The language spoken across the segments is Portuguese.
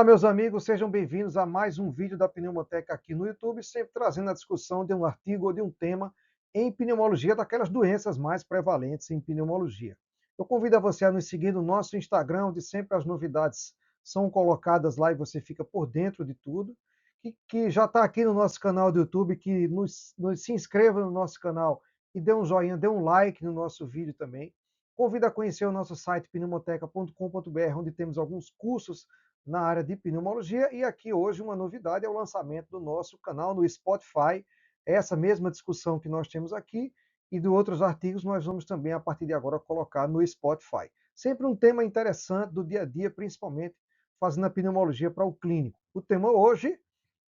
Olá, meus amigos, sejam bem-vindos a mais um vídeo da Pneumoteca aqui no YouTube, sempre trazendo a discussão de um artigo ou de um tema em pneumologia, daquelas doenças mais prevalentes em pneumologia. Eu convido a você a nos seguir no nosso Instagram, onde sempre as novidades são colocadas lá e você fica por dentro de tudo. Que já está aqui no nosso canal do YouTube, que se inscreva no nosso canal e dê um joinha, dê um like no nosso vídeo também. Convido a conhecer o nosso site pneumoteca.com.br, onde temos alguns cursos na área de pneumologia, e aqui hoje uma novidade é o lançamento do nosso canal no Spotify. Essa mesma discussão que nós temos aqui e de outros artigos nós vamos também, a partir de agora, colocar no Spotify. Sempre um tema interessante do dia a dia, principalmente fazendo a pneumologia para o clínico. O tema hoje,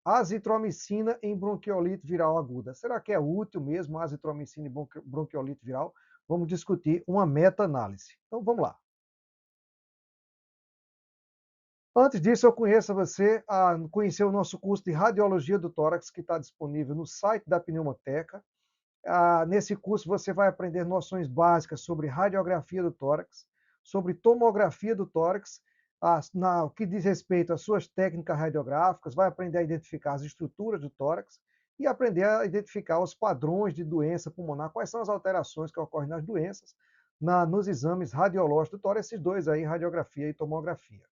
azitromicina em bronquiolite viral aguda. Será que é útil mesmo a azitromicina em bronquiolite viral? Vamos discutir uma meta-análise. Então vamos lá. Antes disso, eu conheço você a conhecer o nosso curso de Radiologia do Tórax, que está disponível no site da Pneumoteca. Nesse curso, você vai aprender noções básicas sobre radiografia do tórax, sobre tomografia do tórax, o que diz respeito às suas técnicas radiográficas, vai aprender a identificar as estruturas do tórax e aprender a identificar os padrões de doença pulmonar, quais são as alterações que ocorrem nas doenças, nos exames radiológicos do tórax, esses dois aí, radiografia e tomografia.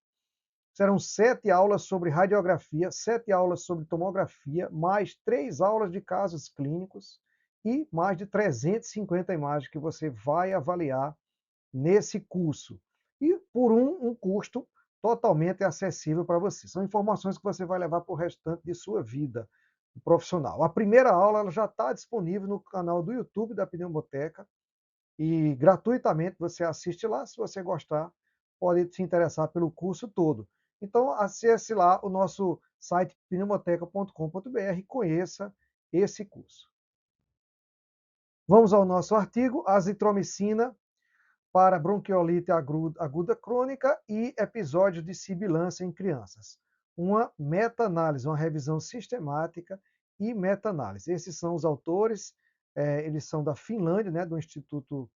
Serão 7 aulas sobre radiografia, 7 aulas sobre tomografia, mais 3 aulas de casos clínicos e mais de 350 imagens que você vai avaliar nesse curso. E por um custo totalmente acessível para você. São informações que você vai levar para o restante de sua vida profissional. A primeira aula ela já está disponível no canal do YouTube da Pneumoteca e gratuitamente você assiste lá. Se você gostar, pode se interessar pelo curso todo. Então, acesse lá o nosso site pneumoteca.com.br e conheça esse curso. Vamos ao nosso artigo, azitromicina para bronquiolite aguda crônica e episódios de sibilância em crianças. Uma meta-análise, uma revisão sistemática e meta-análise. Esses são os autores, eles são da Finlândia, né, do Instituto,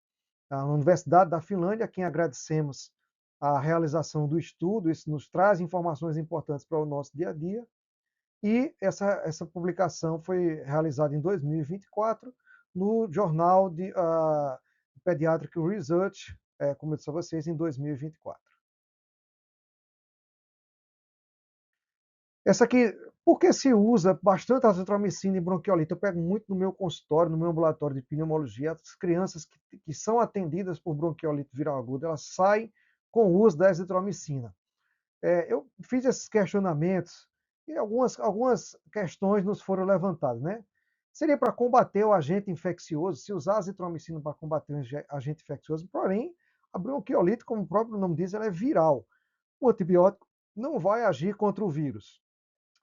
da Universidade da Finlândia, a quem agradecemos a realização do estudo. Isso nos traz informações importantes para o nosso dia a dia. E essa publicação foi realizada em 2024 no jornal de Pediatric Research, como eu disse a vocês, em 2024. Essa aqui, por que se usa bastante azitromicina em bronquiolite? Eu pego muito no meu consultório, no meu ambulatório de pneumologia, as crianças que são atendidas por bronquiolite viral aguda, elas saem com o uso da azitromicina. Eu fiz esses questionamentos e algumas questões nos foram levantadas, né? Seria para combater o agente infeccioso, se usar azitromicina para combater o agente infeccioso, porém, a bronquiolite, como o próprio nome diz, ela é viral. O antibiótico não vai agir contra o vírus,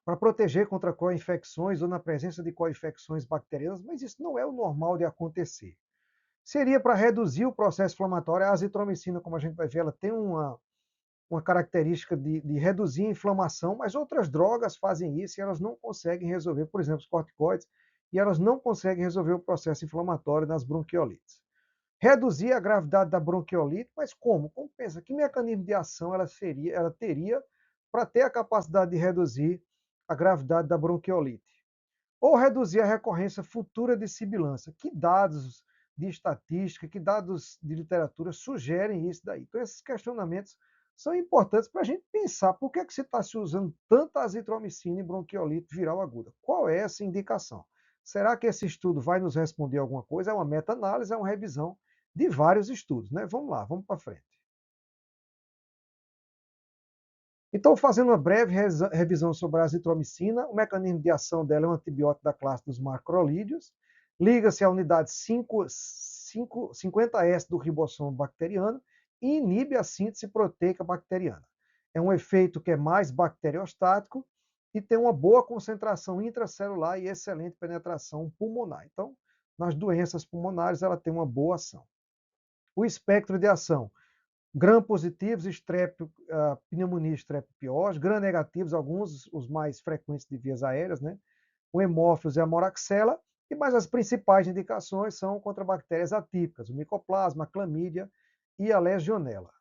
para proteger contra co-infecções ou na presença de co-infecções bacterianas, mas isso não é o normal de acontecer. Seria para reduzir o processo inflamatório. A azitromicina, como a gente vai ver, ela tem uma característica de reduzir a inflamação, mas outras drogas fazem isso e elas não conseguem resolver, por exemplo, os corticoides, e elas não conseguem resolver o processo inflamatório nas bronquiolites. Reduzir a gravidade da bronquiolite, mas como? Como pensa? Que mecanismo de ação ela teria para ter a capacidade de reduzir a gravidade da bronquiolite? Ou reduzir a recorrência futura de sibilância? Que dados de estatística, que dados de literatura sugerem isso daí? Então, esses questionamentos são importantes para a gente pensar por que é que se está se usando tanta azitromicina em bronquiolite viral aguda. Qual é essa indicação? Será que esse estudo vai nos responder alguma coisa? É uma meta-análise, é uma revisão de vários estudos, né? Vamos lá, vamos para frente. Então, fazendo uma breve revisão sobre a azitromicina, o mecanismo de ação dela é um antibiótico da classe dos macrolídeos, liga-se à unidade 50S do ribossomo bacteriano e inibe a síntese proteica bacteriana. É um efeito que é mais bacteriostático e tem uma boa concentração intracelular e excelente penetração pulmonar. Então, nas doenças pulmonares, ela tem uma boa ação. O espectro de ação: gram-positivos, pneumonia streptopiós, gram-negativos, alguns os mais frequentes de vias aéreas, né? O hemófilos e a moraxela, mas as principais indicações são contra bactérias atípicas, o micoplasma, a clamídia e a legionela.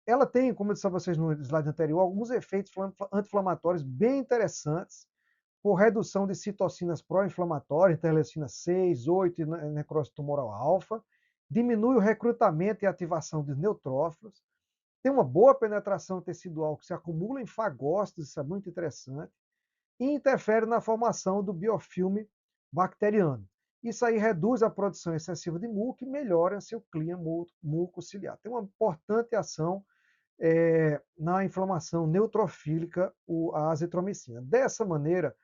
Ela tem, como eu disse a vocês no slide anterior, alguns efeitos anti-inflamatórios bem interessantes, por redução de citocinas pró-inflamatórias, interleucina 6, 8 e necrose tumoral alfa, diminui o recrutamento e ativação dos neutrófilos, tem uma boa penetração tecidual que se acumula em fagócitos, isso é muito interessante, e interfere na formação do biofilme bacteriano. Isso aí reduz a produção excessiva de muco e melhora seu clima mucociliar. Tem uma importante ação na inflamação neutrofílica, a azitromicina. Dessa maneira,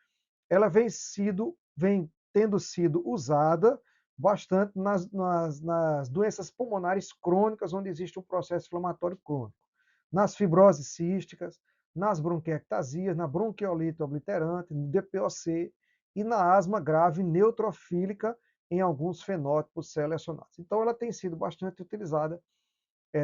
ela vem tendo sido usada bastante nas doenças pulmonares crônicas, onde existe um processo inflamatório crônico, nas fibroses císticas, nas bronquiectasias, na bronquiolite obliterante, no DPOC e na asma grave neutrofílica em alguns fenótipos selecionados. Então, ela tem sido bastante utilizada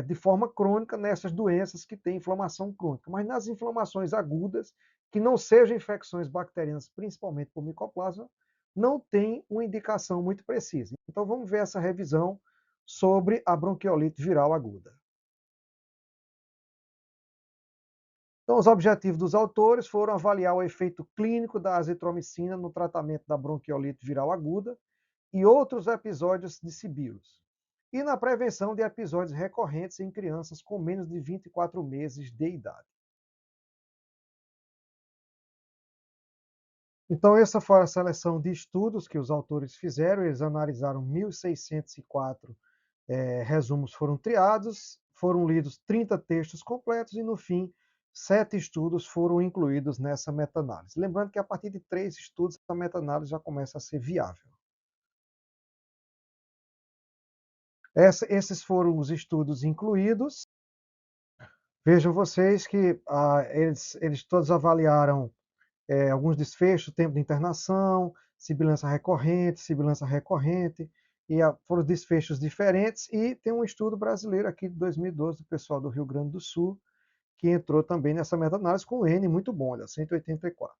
de forma crônica nessas doenças que têm inflamação crônica. Mas nas inflamações agudas, que não sejam infecções bacterianas, principalmente por micoplasma, não tem uma indicação muito precisa. Então vamos ver essa revisão sobre a bronquiolite viral aguda. Então, os objetivos dos autores foram avaliar o efeito clínico da azitromicina no tratamento da bronquiolite viral aguda e outros episódios de sibilos, e na prevenção de episódios recorrentes em crianças com menos de 24 meses de idade. Então, essa foi a seleção de estudos que os autores fizeram. Eles analisaram 1.604 resumos foram triados, foram lidos 30 textos completos e, no fim, 7 estudos foram incluídos nessa meta-análise. Lembrando que a partir de 3 estudos, a meta-análise já começa a ser viável. Esses foram os estudos incluídos. Vejam vocês que eles todos avaliaram alguns desfechos, tempo de internação, sibilância recorrente, e foram desfechos diferentes, e tem um estudo brasileiro aqui de 2012, do pessoal do Rio Grande do Sul, que entrou também nessa meta-análise com N muito bom, olha, 184.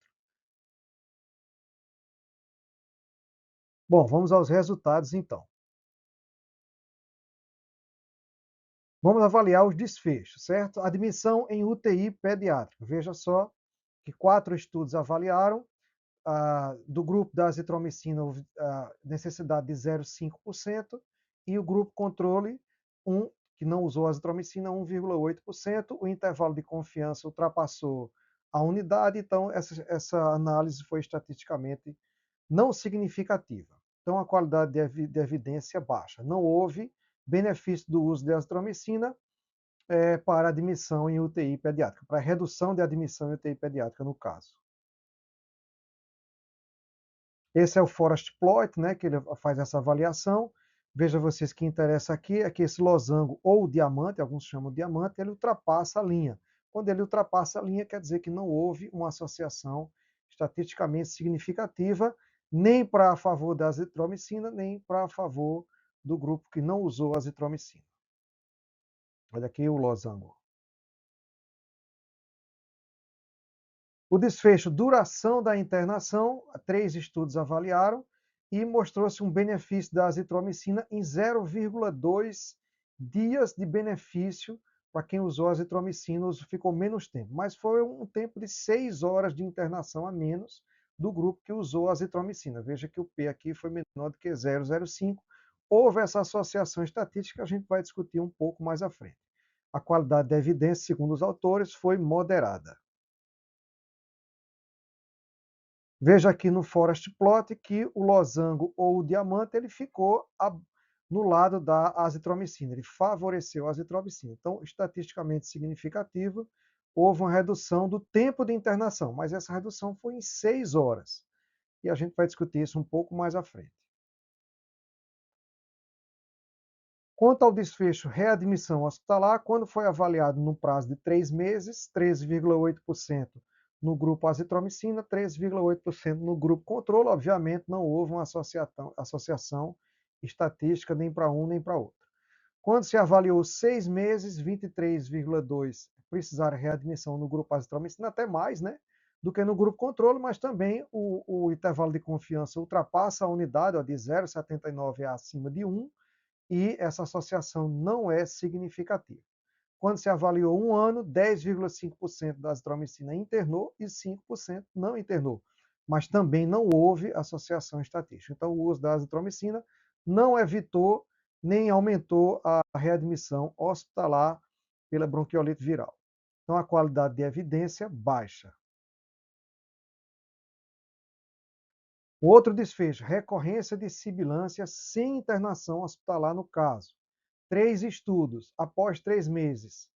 Bom, vamos aos resultados então. Vamos avaliar os desfechos, certo? Admissão em UTI pediátrica. Veja só que 4 estudos avaliaram. Do grupo da azitromicina houve necessidade de 0,5%, e o grupo controle, que não usou azitromicina, 1,8%. O intervalo de confiança ultrapassou a unidade, então essa análise foi estatisticamente não significativa. Então, a qualidade de evidência baixa. Não houve benefício do uso de azitromicina para admissão em UTI pediátrica, para redução de admissão em UTI pediátrica, no caso. Esse é o Forest Plot, né, que ele faz essa avaliação. Veja vocês que interessa aqui é que esse losango, ou diamante, alguns chamam de diamante, ele ultrapassa a linha. Quando ele ultrapassa a linha, quer dizer que não houve uma associação estatisticamente significativa, nem para a favor da azitromicina, nem para a favor do grupo que não usou azitromicina. Olha aqui o losango. O desfecho, duração da internação, 3 estudos avaliaram, e mostrou-se um benefício da azitromicina em 0,2 dias de benefício para quem usou a azitromicina, ficou menos tempo. Mas foi um tempo de 6 horas de internação a menos do grupo que usou a azitromicina. Veja que o P aqui foi menor do que 0,05. Houve essa associação estatística, a gente vai discutir um pouco mais à frente. A qualidade da evidência, segundo os autores, foi moderada. Veja aqui no Forest Plot que o losango ou o diamante ele ficou no lado da azitromicina, ele favoreceu a azitromicina. Então, estatisticamente significativo, houve uma redução do tempo de internação, mas essa redução foi em 6 horas. E a gente vai discutir isso um pouco mais à frente. Quanto ao desfecho readmissão hospitalar, quando foi avaliado no prazo de 3 meses, 13,8% no grupo azitromicina, 13,8% no grupo controle. Obviamente, não houve uma associação estatística nem para um nem para outro. Quando se avaliou 6 meses, 23,2% precisaram readmissão no grupo azitromicina, até mais, né, do que no grupo controle, mas também o intervalo de confiança ultrapassa a unidade, de 0,79 acima de 1, e essa associação não é significativa. Quando se avaliou um ano, 10,5% da azitromicina internou e 5% não internou. Mas também não houve associação estatística. Então, o uso da azitromicina não evitou nem aumentou a readmissão hospitalar pela bronquiolite viral. Então, a qualidade de evidência baixa. O outro desfecho, recorrência de sibilância sem internação hospitalar no caso. 3 estudos, após 3 meses,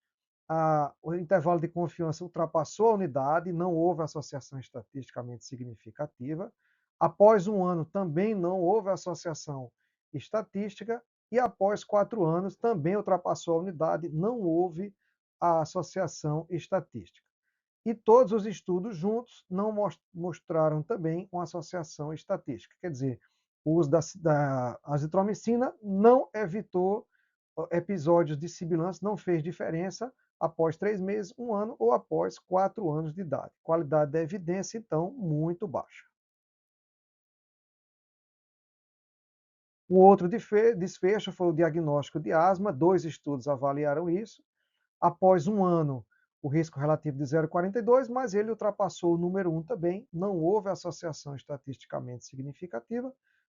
o intervalo de confiança ultrapassou a unidade, não houve associação estatisticamente significativa. Após um ano, também não houve associação estatística. E após 4 anos, também ultrapassou a unidade, não houve a associação estatística. E todos os estudos juntos não mostraram também uma associação estatística. Quer dizer, o uso da azitromicina não evitou episódios de sibilância, não fez diferença após 3 meses, 1 ano ou após 4 anos de idade. Qualidade da evidência, então, muito baixa. O outro desfecho foi o diagnóstico de asma, 2 estudos avaliaram isso. Após um ano, o risco relativo de 0,42, mas ele ultrapassou o número 1 também, não houve associação estatisticamente significativa.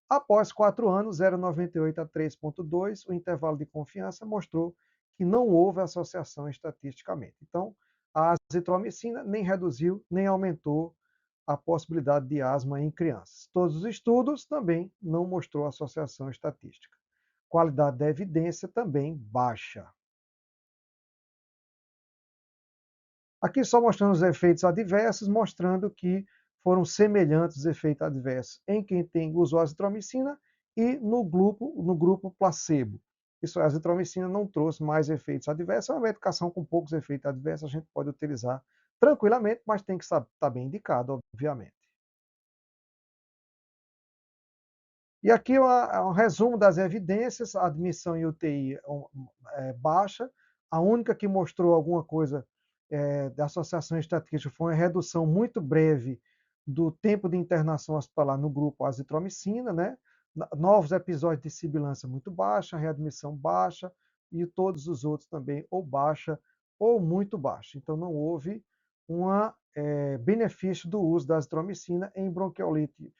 Após 4 anos, 0,98 a 3,2, o intervalo de confiança mostrou que não houve associação estatisticamente. Então, a azitromicina nem reduziu, nem aumentou a possibilidade de asma em crianças. Todos os estudos também não mostrou associação estatística. Qualidade da evidência também baixa. Aqui só mostrando os efeitos adversos, mostrando que foram semelhantes os efeitos adversos em quem usou azitromicina e no grupo placebo. Isso, a azitromicina não trouxe mais efeitos adversos, é uma medicação com poucos efeitos adversos, a gente pode utilizar tranquilamente, mas tem que estar bem indicado, obviamente. E aqui um resumo das evidências, a admissão em UTI baixa, a única que mostrou alguma coisa da associação estatística foi uma redução muito breve do tempo de internação hospitalar no grupo azitromicina, né? Novos episódios de sibilância muito baixa, readmissão baixa, e todos os outros também ou baixa ou muito baixa. Então não houve um benefício do uso da azitromicina em bronquiolite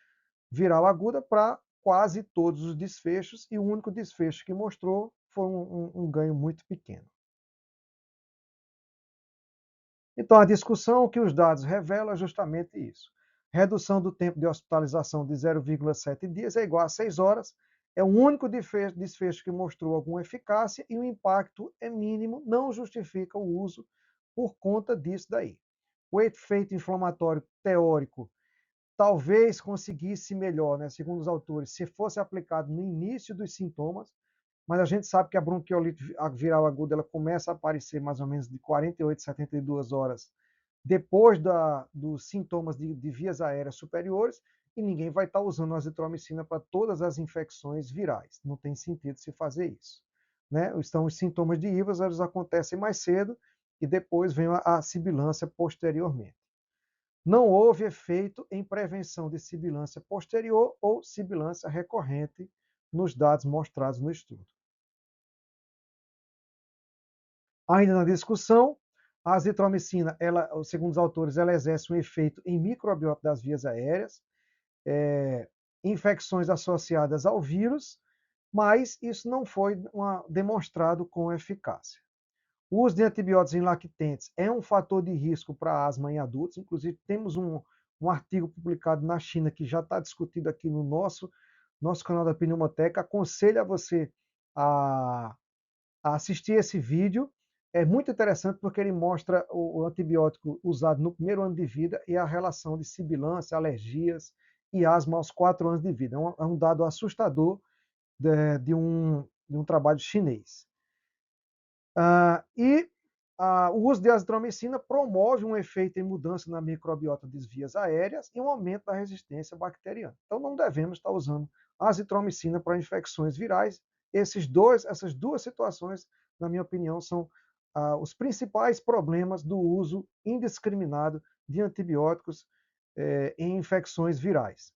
viral aguda para quase todos os desfechos, e o único desfecho que mostrou foi um ganho muito pequeno. Então, a discussão que os dados revelam é justamente isso. Redução do tempo de hospitalização de 0,7 dias é igual a 6 horas, é o único desfecho que mostrou alguma eficácia e o impacto é mínimo, não justifica o uso por conta disso daí. O efeito inflamatório teórico talvez conseguisse melhor, né, segundo os autores, se fosse aplicado no início dos sintomas, mas a gente sabe que a bronquiolite viral aguda ela começa a aparecer mais ou menos de 48 a 72 horas depois dos sintomas de vias aéreas superiores, e ninguém vai estar usando azitromicina para todas as infecções virais. Não tem sentido se fazer isso. Né? Então, os sintomas de IVAS eles acontecem mais cedo e depois vem a sibilância posteriormente. Não houve efeito em prevenção de sibilância posterior ou sibilância recorrente nos dados mostrados no estudo. Ainda na discussão, a azitromicina, segundo os autores, ela exerce um efeito em microbiota das vias aéreas, infecções associadas ao vírus, mas isso não foi demonstrado com eficácia. O uso de antibióticos em lactentes é um fator de risco para asma em adultos. Inclusive, temos um artigo publicado na China que já está discutido aqui no nosso canal da Pneumoteca. Aconselho a você a assistir esse vídeo. É muito interessante porque ele mostra o antibiótico usado no primeiro ano de vida e a relação de sibilância, alergias e asma aos 4 anos de vida. É um dado assustador de um trabalho chinês. O uso de azitromicina promove um efeito em mudança na microbiota das vias aéreas e um aumento da resistência bacteriana. Então, não devemos estar usando azitromicina para infecções virais. Essas duas situações, na minha opinião, são os principais problemas do uso indiscriminado de antibióticos em infecções virais.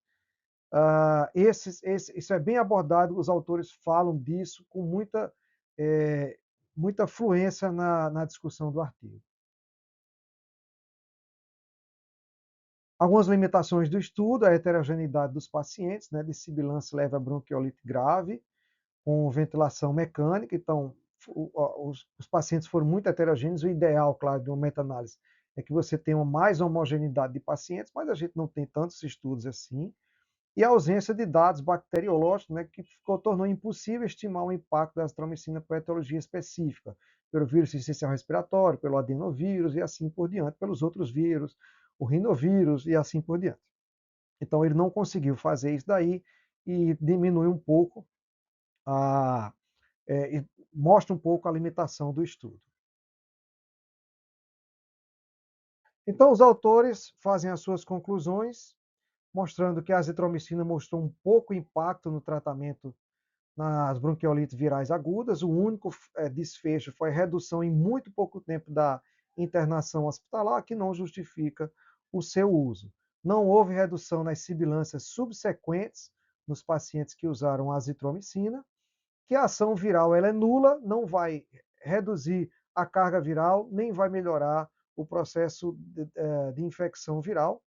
Isso é bem abordado, os autores falam disso com muita muita fluência na discussão do artigo. Algumas limitações do estudo, a heterogeneidade dos pacientes, né, de sibilância leve a bronquiolite grave, com ventilação mecânica, então os pacientes foram muito heterogêneos, o ideal, claro, de uma meta-análise é que você tenha mais homogeneidade de pacientes, mas a gente não tem tantos estudos assim, e a ausência de dados bacteriológicos, né, que tornou impossível estimar o impacto da azitromicina por etiologia específica, pelo vírus essencial respiratório, pelo adenovírus e assim por diante, pelos outros vírus, o rinovírus e assim por diante. Então ele não conseguiu fazer isso daí e diminui um pouco a, e mostra um pouco a limitação do estudo. Então os autores fazem as suas conclusões, mostrando que a azitromicina mostrou um pouco impacto no tratamento nas bronquiolites virais agudas. O único desfecho foi a redução em muito pouco tempo da internação hospitalar, que não justifica o seu uso. Não houve redução nas sibilâncias subsequentes nos pacientes que usaram a azitromicina, que a ação viral ela é nula, não vai reduzir a carga viral, nem vai melhorar o processo de infecção viral,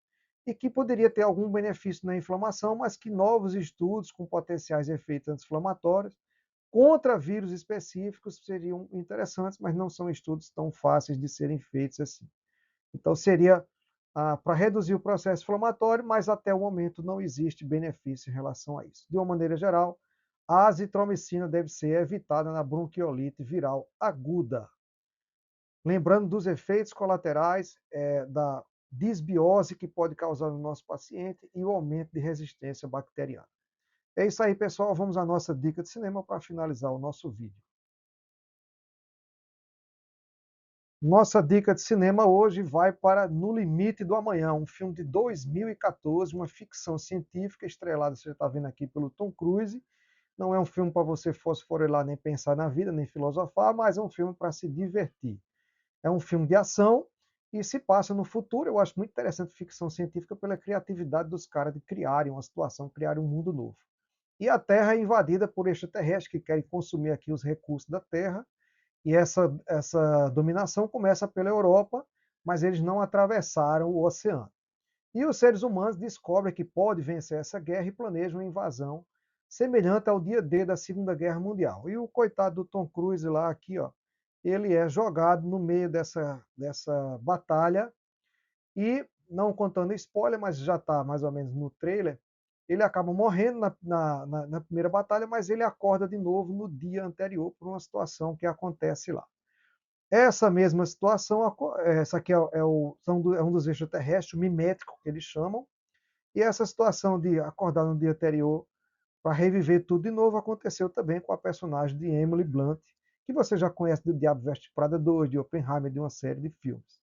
e que poderia ter algum benefício na inflamação, mas que novos estudos com potenciais efeitos anti-inflamatórios contra vírus específicos seriam interessantes, mas não são estudos tão fáceis de serem feitos assim. Então, seria para reduzir o processo inflamatório, mas até o momento não existe benefício em relação a isso. De uma maneira geral, a azitromicina deve ser evitada na bronquiolite viral aguda. Lembrando dos efeitos colaterais da disbiose que pode causar no nosso paciente e o aumento de resistência bacteriana. É isso aí, pessoal. Vamos à nossa dica de cinema para finalizar o nosso vídeo. Nossa dica de cinema hoje vai para No Limite do Amanhã, um filme de 2014, uma ficção científica estrelada, você está vendo aqui, pelo Tom Cruise. Não é um filme para você fosforilar nem pensar na vida, nem filosofar, mas é um filme para se divertir. É um filme de ação e se passa no futuro. Eu acho muito interessante ficção científica pela criatividade dos caras de criarem uma situação, criarem um mundo novo. E a Terra é invadida por extraterrestres que querem consumir aqui os recursos da Terra. E essa dominação começa pela Europa, mas eles não atravessaram o oceano. E os seres humanos descobrem que pode vencer essa guerra e planejam uma invasão semelhante ao dia D da Segunda Guerra Mundial. E o coitado do Tom Cruise lá aqui, ó, ele é jogado no meio dessa batalha e, não contando spoiler, mas já está mais ou menos no trailer, ele acaba morrendo na primeira batalha, mas ele acorda de novo no dia anterior por uma situação que acontece lá. Essa mesma situação, essa aqui é um dos extraterrestres, o mimético que eles chamam, e essa situação de acordar no dia anterior para reviver tudo de novo aconteceu também com a personagem de Emily Blunt, que você já conhece do Diabo Veste Prada 2, de Oppenheimer, de uma série de filmes.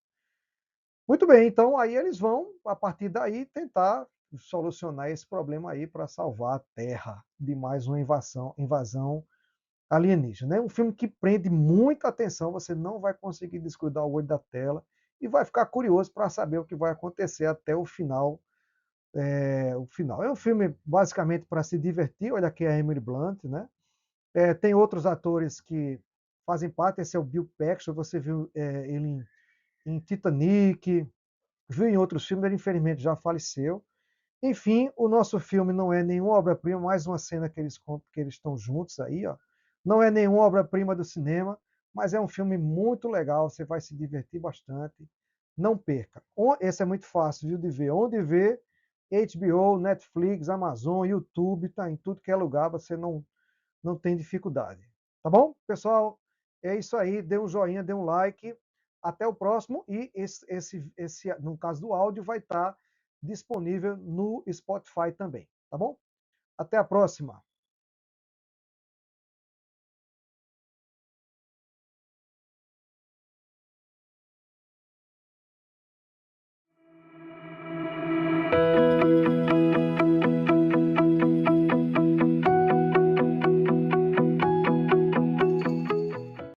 Muito bem, então aí eles vão, a partir daí, tentar solucionar esse problema aí para salvar a Terra de mais uma invasão alienígena. É um filme que prende muita atenção, você não vai conseguir descuidar o olho da tela e vai ficar curioso para saber o que vai acontecer até o final. É um filme basicamente para se divertir. Olha aqui a Emily Blunt, né? Tem outros atores que fazem parte. Esse é o Bill Paxton. Você viu ele em Titanic, viu em outros filmes. Ele infelizmente já faleceu. Enfim, o nosso filme não é nenhuma obra-prima, mais uma cena que eles estão juntos aí, ó. Não é nenhuma obra-prima do cinema, mas é um filme muito legal, você vai se divertir bastante. Não perca. Esse é muito fácil, viu, de ver. Onde ver? HBO, Netflix, Amazon, YouTube, tá em tudo que é lugar, você não tem dificuldade. Tá bom? Pessoal, é isso aí. Dê um joinha, dê um like. Até o próximo. E no caso do áudio, vai estar disponível no Spotify também. Tá bom? Até a próxima.